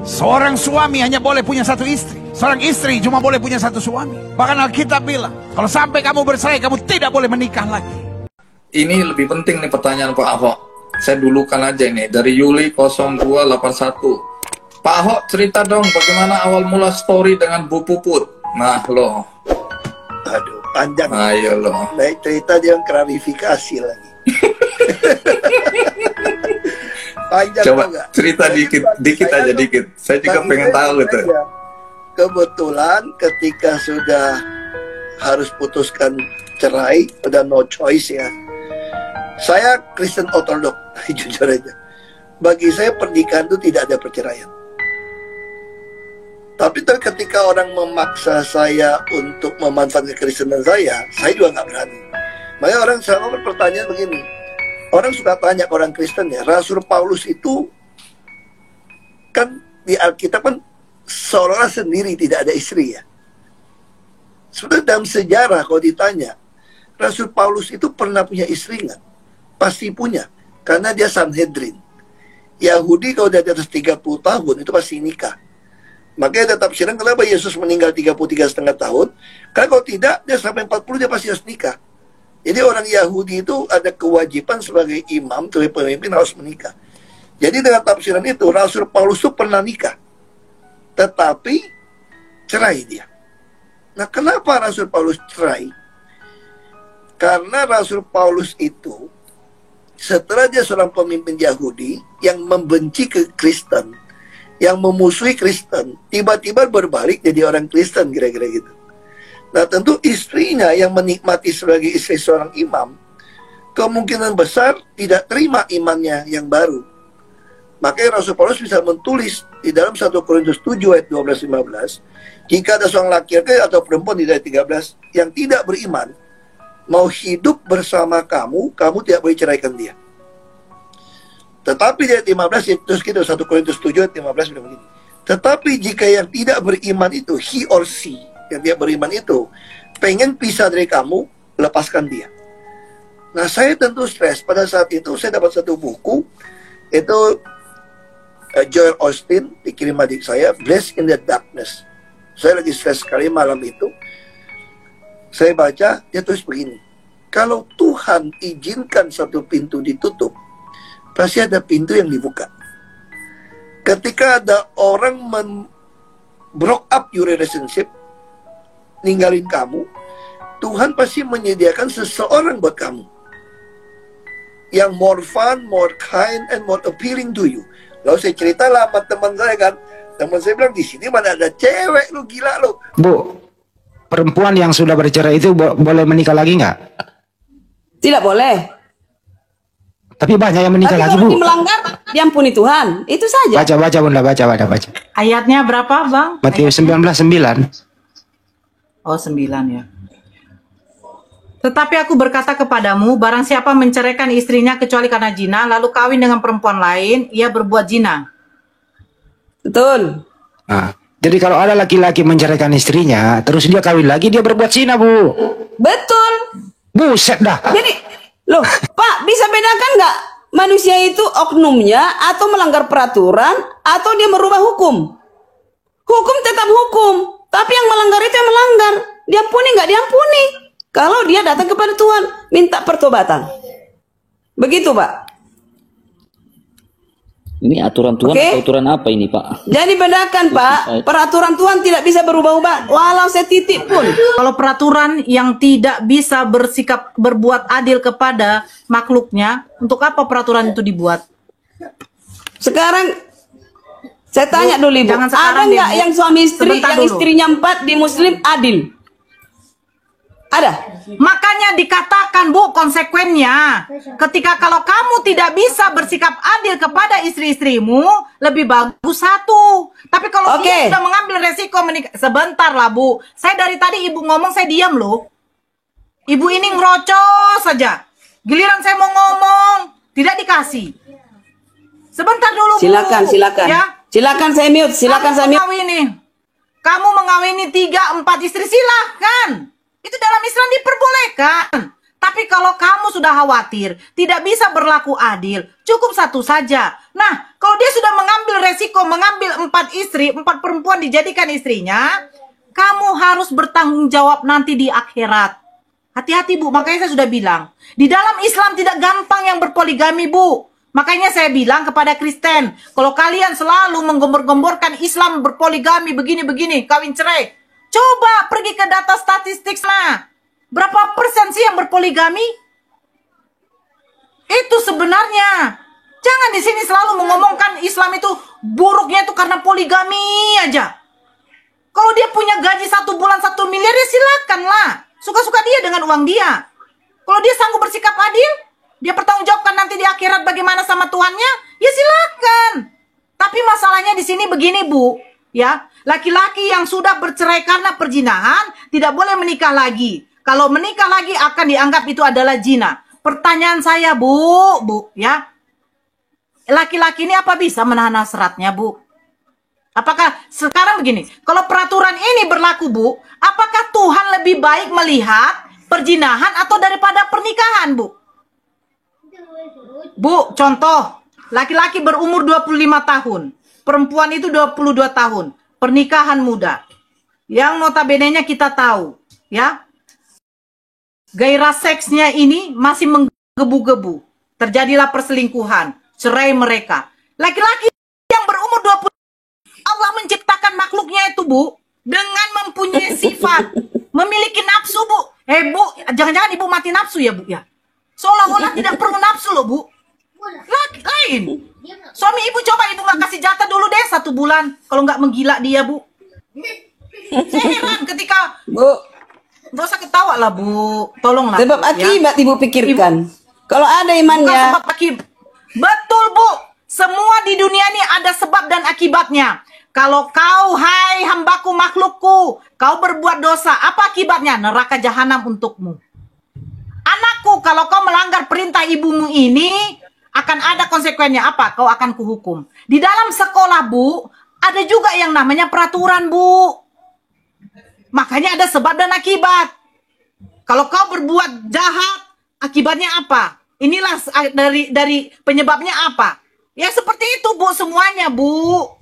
Seorang suami hanya boleh punya satu istri. Seorang istri cuma boleh punya satu suami. Bahkan Alkitab bilang, kalau sampai kamu bercerai, kamu tidak boleh menikah lagi. Ini lebih penting nih pertanyaan Pak Ahok. Saya dulukan aja nih, dari Yuli 0281. Pak Ahok, cerita dong bagaimana awal mula story dengan Bu Puput. Nah loh. Aduh, panjang. Ayo loh. Baik, cerita dia yang klarifikasi lagi. Panjang. Coba enggak? cerita dikit aja dikit. Saya juga pengen tahu gitu. Kebetulan ketika sudah harus putuskan cerai, udah no choice ya. Saya Kristen Ortodok, jujur aja. Bagi saya pernikahan itu tidak ada perceraian. Tapi ketika orang memaksa saya untuk memanfaatkan kekristenan saya juga nggak berani. Makanya orang selalu pertanyaan begini. Orang suka tanya ke orang Kristen ya, Rasul Paulus itu kan di Alkitab kan seolah sendiri tidak ada istri ya. Sebenarnya dalam sejarah kalau ditanya, Rasul Paulus itu pernah punya istri nggak? Pasti punya, karena dia Sanhedrin. Yahudi kalau dia di atas 30 tahun itu pasti nikah. Makanya tetap tafsiran kenapa Yesus meninggal 33,5 tahun. Karena kalau tidak, dia sampai 40 dia pasti harus nikah. Jadi orang Yahudi itu ada kewajiban sebagai imam, sebagai pemimpin harus menikah. Jadi dengan tafsiran itu, Rasul Paulus itu pernah nikah. Tetapi cerai dia. Nah kenapa Rasul Paulus cerai? Karena Rasul Paulus itu setelah dia seorang pemimpin Yahudi yang membenci ke Kristen, yang memusuhi Kristen, tiba-tiba berbalik jadi orang Kristen, kira-kira gitu. Nah tentu istrinya yang menikmati sebagai istri seorang imam, kemungkinan besar tidak terima imannya yang baru. Makanya Rasul Paulus bisa menulis di dalam 1 Korintus 7 ayat 12-15, jika ada seorang laki-laki atau perempuan di ayat 13 yang tidak beriman, mau hidup bersama kamu, kamu tidak boleh ceraikan dia. Tetapi di ayat 15, terus kita 1 Korintus 7 ayat 15 bilang begini. Tetapi jika yang tidak beriman itu, he or she, yang tidak beriman itu, pengen pisah dari kamu, lepaskan dia. Nah saya tentu stres. Pada saat itu saya dapat satu buku, itu Joel Austin, dikirim adik saya, Blessed in the Darkness. Saya lagi stres sekali malam itu. Saya baca, dia tulis begini. Kalau Tuhan izinkan satu pintu ditutup, pasti ada pintu yang dibuka. Ketika ada orang broke up your relationship, ninggalin kamu, Tuhan pasti menyediakan seseorang buat kamu. Yang more fun, more kind, and more appealing to you. Lalu saya cerita lah sama teman saya kan. Teman saya bilang, di sini mana ada cewek, lu gila lu. Bu, perempuan yang sudah bercerai itu boleh menikah lagi nggak? Tidak boleh. Tapi banyak yang menikah lagi, Bu. Tapi kalau melanggar, diampuni Tuhan. Itu saja. Baca, Bunda, baca. Ayatnya berapa, Bang? Matius 19:9. Oh, 9 ya. Tetapi aku berkata kepadamu, barang siapa menceraikan istrinya kecuali karena zina, lalu kawin dengan perempuan lain, ia berbuat zina. Betul. Nah, jadi kalau ada laki-laki menceraikan istrinya, terus dia kawin lagi, dia berbuat zina, Bu. Betul. Buset dah. Jadi, loh, Pak, bisa bedakan nggak manusia itu oknumnya atau melanggar peraturan atau dia merubah hukum? Hukum tetap hukum, tapi yang melanggar itu yang melanggar. Diampuni nggak diampuni. Kalau dia datang kepada Tuhan, minta pertobatan. Begitu, Pak. Ini aturan Tuhan atau aturan apa ini, Pak? Jadi bedakan, Pak. Peraturan Tuhan tidak bisa berubah-ubah, walau setitik pun. Kalau peraturan yang tidak bisa berbuat adil kepada makhluknya, untuk apa peraturan itu dibuat? Sekarang saya tanya dulu, Ibu. Ada nggak yang suami istri yang istrinya 4 di Muslim adil? Ada. Makanya dikatakan, Bu, konsekuennya. Ketika kalau kamu tidak bisa bersikap adil kepada istri-istrimu, lebih bagus satu. Tapi kalau dia sudah mengambil resiko menikah, sebentar lah, Bu. Saya dari tadi Ibu ngomong, saya diam loh. Ibu ini ngerocos saja. Giliran saya mau ngomong, tidak dikasih. Sebentar dulu, Bu. Silakan. Ya? Silakan saya mute. Kamu mengawini 3-4 istri, silahkan. Itu dalam Islam diperbolehkan. Tapi kalau kamu sudah khawatir, tidak bisa berlaku adil, cukup satu saja. Nah, kalau dia sudah mengambil resiko, mengambil 4 istri, 4 perempuan dijadikan istrinya, kamu harus bertanggung jawab nanti di akhirat. Hati-hati Bu, makanya saya sudah bilang. Di dalam Islam tidak gampang yang berpoligami Bu. Makanya saya bilang kepada Kristen, kalau kalian selalu menggembor-gemborkan Islam berpoligami, begini-begini, kawin cerai. Coba pergi ke data statistik sana. Berapa persen sih yang berpoligami? Itu sebenarnya. Jangan di sini selalu mengomongkan Islam itu buruknya itu karena poligami aja. Kalau dia punya gaji 1 bulan 1 miliar, ya silakan lah. Suka-suka dia dengan uang dia. Kalau dia sanggup bersikap adil, dia pertanggungjawabkan nanti di akhirat bagaimana sama Tuhannya, ya silakan. Tapi masalahnya di sini begini Bu, ya. Laki-laki yang sudah bercerai karena perzinahan tidak boleh menikah lagi. Kalau menikah lagi akan dianggap itu adalah zina. Pertanyaan saya Bu, ya. Laki-laki ini apa bisa menahan hasratnya Bu? Apakah sekarang begini, kalau peraturan ini berlaku Bu, apakah Tuhan lebih baik melihat perzinahan atau daripada pernikahan Bu? Bu, contoh, laki-laki berumur 25 tahun, perempuan itu 22 tahun, pernikahan muda. Yang notabene-nya kita tahu, ya. Gairah seksnya ini masih menggebu-gebu. Terjadilah perselingkuhan, cerai mereka. Laki-laki yang berumur 20, Allah menciptakan makhluknya itu Bu, dengan mempunyai sifat, memiliki nafsu Bu. Bu, jangan-jangan Ibu mati nafsu ya Bu ya? Seolah-olah tidak perlu nafsu loh Bu. Lain. Suami Ibu coba Ibu nggak kasih jatah dulu deh 1 bulan. Kalau nggak menggila dia Bu. Saya heran ketika Bu, nggak usah ketawa lah Bu. Tolonglah. sebab akibat Ibu pikirkan. Kalau ada imannya. Bukan sebab akibat. Betul Bu. Semua di dunia ini ada sebab dan akibatnya. Kalau kau, hai hambaku makhlukku, kau berbuat dosa, apa akibatnya? Neraka jahanam untukmu. Anakku, kalau kau melanggar perintah ibumu ini, akan ada konsekuensinya apa? Kau akan kuhukum. Di dalam sekolah, Bu, ada juga yang namanya peraturan, Bu. Makanya ada sebab dan akibat. Kalau kau berbuat jahat, akibatnya apa? Inilah dari penyebabnya apa? Ya seperti itu, Bu, semuanya, Bu.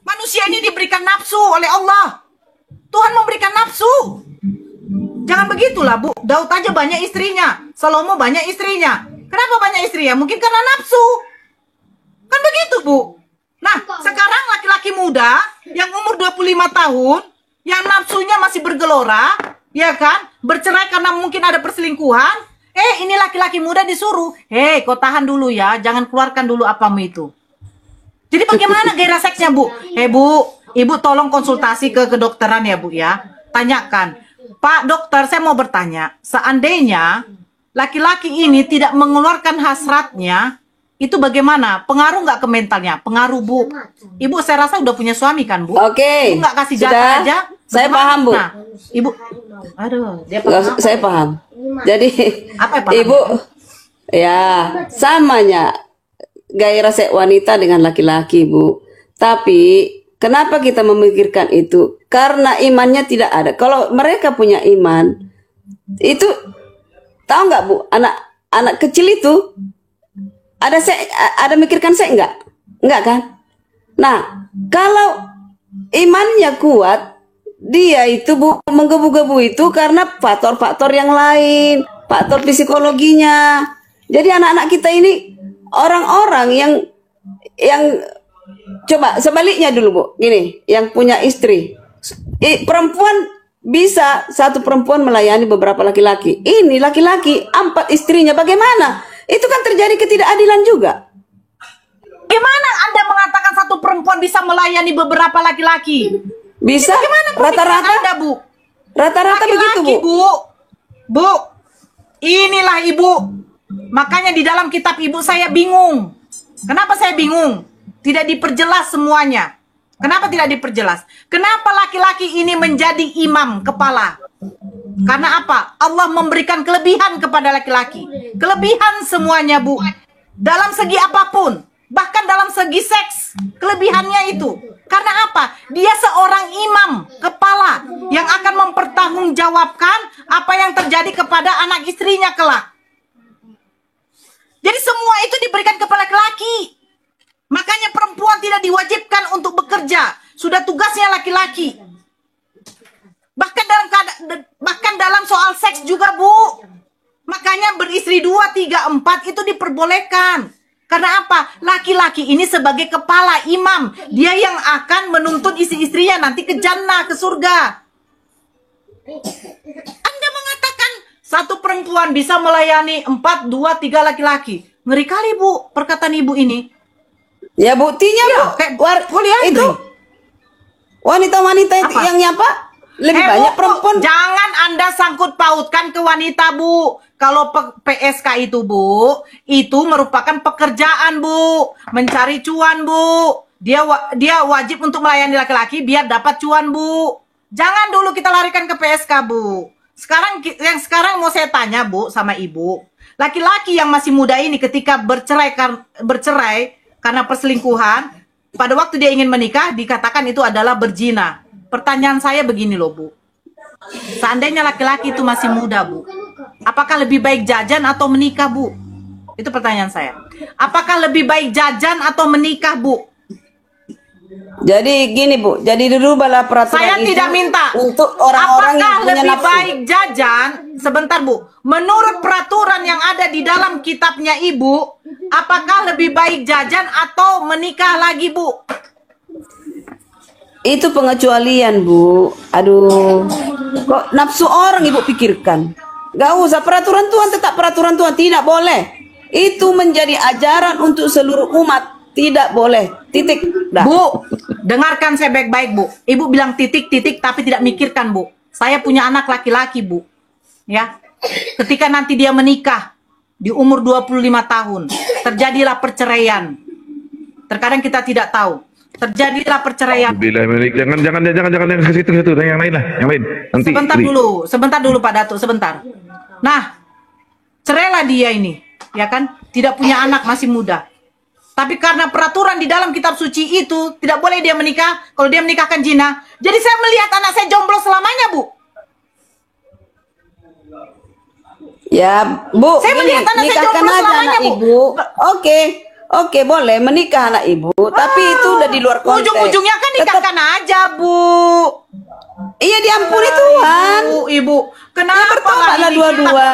Manusia ini diberikan nafsu oleh Allah. Tuhan memberikan nafsu. Jangan begitulah Bu. Daud aja banyak istrinya. Salomo banyak istrinya. Kenapa banyak istrinya? Mungkin karena nafsu. Kan begitu Bu. Nah sekarang laki-laki muda yang umur 25 tahun. Yang nafsunya masih bergelora. Ya kan? Bercerai karena mungkin ada perselingkuhan. Ini laki-laki muda disuruh. Kau tahan dulu ya. Jangan keluarkan dulu apamu itu. Jadi bagaimana gairah seksnya Bu? Bu, Ibu tolong konsultasi ke kedokteran ya Bu ya. Tanyakan, Pak dokter saya mau bertanya, seandainya laki-laki ini tidak mengeluarkan hasratnya, itu bagaimana? Pengaruh nggak ke mentalnya? Pengaruh Bu. Ibu saya rasa udah punya suami kan Bu? Oke. Ibu nggak kasih jatah aja? Saya paham Bu. Nah, Ibu, aduh, dia paham. Saya paham. Jadi, apa ya, paham? Ibu, ya samanya gairah seks wanita dengan laki-laki Bu. Tapi kenapa kita memikirkan itu? Karena imannya tidak ada. Kalau mereka punya iman, itu tahu nggak Bu? Anak kecil itu ada mikirkan seks nggak kan? Nah kalau imannya kuat, dia itu Bu menggebu-gebu itu karena faktor-faktor yang lain, faktor psikologinya. Jadi anak-anak kita ini orang-orang yang coba sebaliknya dulu Bu, gini, yang punya istri, perempuan bisa satu perempuan melayani beberapa laki-laki. Ini laki-laki 4 istrinya, bagaimana? Itu kan terjadi ketidakadilan juga. Gimana Anda mengatakan satu perempuan bisa melayani beberapa laki-laki? Bisa. Rata-rata Anda Bu. Rata-rata begitu Bu. Bu, inilah Ibu. Makanya di dalam kitab Ibu saya bingung. Kenapa saya bingung? Tidak diperjelas semuanya. Kenapa tidak diperjelas? Kenapa laki-laki ini menjadi imam kepala? Karena apa? Allah memberikan kelebihan kepada laki-laki. Kelebihan semuanya Bu. Dalam segi apapun. Bahkan dalam segi seks. Kelebihannya itu. Karena apa? Dia seorang imam kepala yang akan mempertanggungjawabkan apa yang terjadi kepada anak istrinya kelak. Jadi semua itu diberikan kepada laki-laki. Makanya perempuan tidak diwajibkan untuk bekerja. Sudah tugasnya laki-laki. Bahkan dalam soal seks juga, Bu. Makanya beristri 2, 3, 4 itu diperbolehkan. Karena apa? Laki-laki ini sebagai kepala imam. Dia yang akan menuntun istri-istrinya nanti ke jannah, ke surga. Anda mengatakan satu perempuan bisa melayani 4, 2, 3 laki-laki. Ngeri kali, Bu, perkataan ibu ini. Ya buktinya, Bu. Itu wanita-wanita itu yang nyapa lebih banyak perempuan. Jangan Anda sangkut pautkan ke wanita, Bu. Kalau PSK itu, Bu, itu merupakan pekerjaan, Bu. Mencari cuan, Bu. Dia wajib untuk melayani laki-laki biar dapat cuan, Bu. Jangan dulu kita larikan ke PSK, Bu. Sekarang mau saya tanya, Bu, sama Ibu. Laki-laki yang masih muda ini ketika bercerai karena perselingkuhan, pada waktu dia ingin menikah, dikatakan itu adalah berzina. Pertanyaan saya begini loh, Bu. Seandainya laki-laki itu masih muda, Bu, apakah lebih baik jajan atau menikah, Bu? Itu pertanyaan saya. Apakah lebih baik jajan atau menikah, Bu? Jadi gini, Bu, jadi dirubahlah peraturan saya itu tidak minta untuk orang-orang yang punya lebih nafsu. baik jajan, sebentar, Bu. Menurut peraturan yang ada di dalam kitabnya Ibu, apakah lebih baik jajan atau menikah lagi, Bu? Itu pengecualian, Bu. Aduh, kok nafsu orang Ibu pikirkan? Gak usah, peraturan Tuhan tetap peraturan Tuhan, tidak boleh. Itu menjadi ajaran untuk seluruh umat. Tidak boleh, titik. Dah. Bu, dengarkan saya baik-baik, Bu. Ibu bilang titik-titik tapi tidak mikirkan, Bu. Saya punya anak laki-laki, Bu. Ya. Ketika nanti dia menikah di umur 25 tahun, terjadilah perceraian. Terkadang kita tidak tahu. Terjadilah perceraian. Jangan ke situ yang lain lah, yang lain. Nanti sebentar dulu Pak Datuk, sebentar. Nah, cerailah dia ini, ya kan? Tidak punya anak, masih muda. Tapi karena peraturan di dalam kitab suci itu tidak boleh dia menikah. Kalau dia menikahkan zina, jadi saya melihat anak saya jomblo selamanya, Bu. Ya, Bu. Saya melihat anak saya nikahkan jomblo aja selamanya, anak Bu. Ibu. Oke, boleh menikah anak Ibu. Tapi itu udah di luar konteks. Ujung-ujungnya kan nikahkan aja, Bu. Iya, diampuni Tuhan. Ibu, kenapa bertobatlah dua-dua?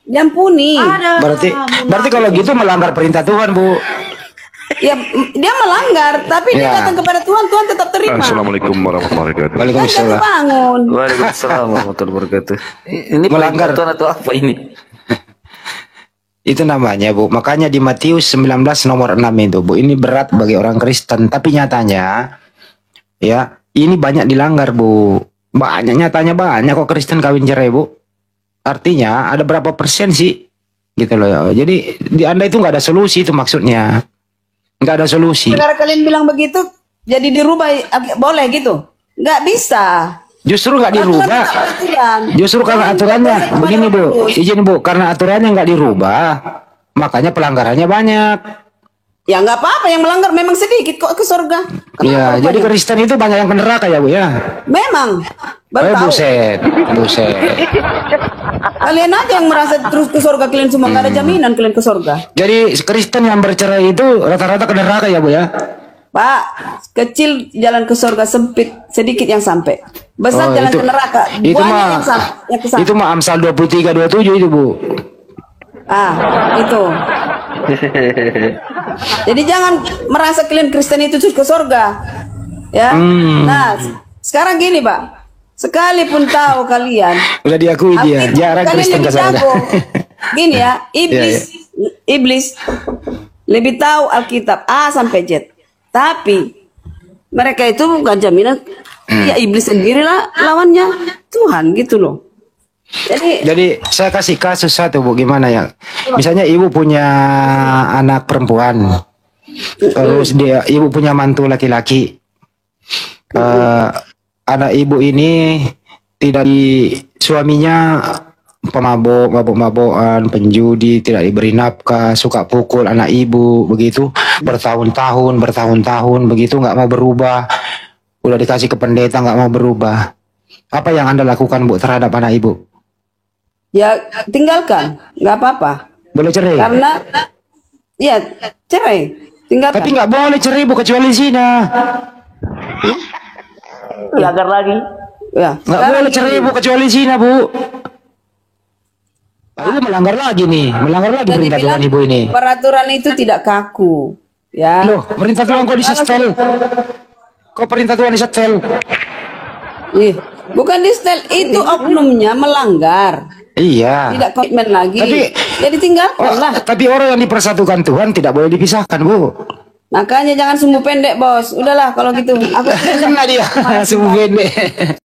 Diampuni. Berarti kalau gitu melanggar perintah Tuhan, Bu. Ya, dia melanggar, tapi dia datang kepada Tuhan, Tuhan tetap terima. Assalamualaikum warahmatullahi wabarakatuh. Waalaikumsalam. Bangun. Waalaikumsalam warahmatullahi wabarakatuh. Ini melanggar Tuhan atau apa ini? Itu namanya, Bu. Makanya di Matius 19 nomor 6 itu, Bu. Ini berat bagi orang Kristen, tapi nyatanya ya, ini banyak dilanggar, Bu. Nyatanya banyak kok Kristen kawin cerai, Bu. Artinya ada berapa persen sih gitu loh ya. Jadi di Anda itu nggak ada solusi, itu maksudnya nggak ada solusi. Sekarang kalian bilang begitu jadi dirubah boleh gitu? Nggak bisa. Justru nggak dirubah. Justru karena aturannya begini, Bu. Izin, Bu, karena aturannya nggak dirubah, makanya pelanggarannya banyak. Ya nggak apa-apa, yang melanggar memang sedikit kok ke surga. Iya, jadi Kristen itu banyak yang ke neraka ya, Bu ya. Memang. Buset. Kalian aja yang merasa terus ke surga, kalian semua nggak ada jaminan kalian ke surga. Jadi Kristen yang bercerai itu rata-rata ke neraka ya, Bu ya. Pak, kecil jalan ke surga, sempit sedikit yang sampai. Besar jalan ke neraka. Itu mah itu mah Amsal 23:27 itu, Bu. Itu. Jadi jangan merasa kalian Kristen itu terus ke surga. Ya. Nah, sekarang gini, Pak. Sekalipun tahu kalian udah diakui dia jarang Kristen ke surga. Gini ya, iblis lebih tahu Alkitab A sampai Z. Tapi mereka itu bukan jaminan. Ya iblis sendirilah lawannya Tuhan gitu loh. Jadi saya kasih kasus satu, Bu, gimana ya? Misalnya ibu punya anak perempuan, terus ibu punya mantu laki-laki. Anak ibu ini suaminya pemabuk, mabuk-mabukan, penjudi, tidak diberi nafkah, suka pukul anak ibu, begitu bertahun-tahun begitu, nggak mau berubah. Udah dikasih ke pendeta nggak mau berubah. Apa yang Anda lakukan, Bu, terhadap anak Ibu? Ya tinggalkan, nggak apa-apa. Boleh cerai? Karena ya cerai, tinggalkan. Tapi nggak boleh cerai, Bu, kecuali zina. Melanggar lagi. Ya. Nggak boleh cerai, Bu, kecuali zina, Bu. Ibu melanggar lagi nih, melanggar lagi Jadi perintah Tuhan bilang, Ibu ini. peraturan itu tidak kaku, ya. Loh, perintah Tuhan kok disetel? Kok perintah Tuhan disetel? Ih, bukan di setel, itu oknumnya melanggar. Iya. Tidak komitmen lagi. Tapi- jadi tinggalkan lah. Tapi orang yang dipersatukan Tuhan tidak boleh dipisahkan, Bu. Makanya jangan sumbu pendek, bos. Udahlah kalau gitu. Aku Kena dia, sumbu pendek.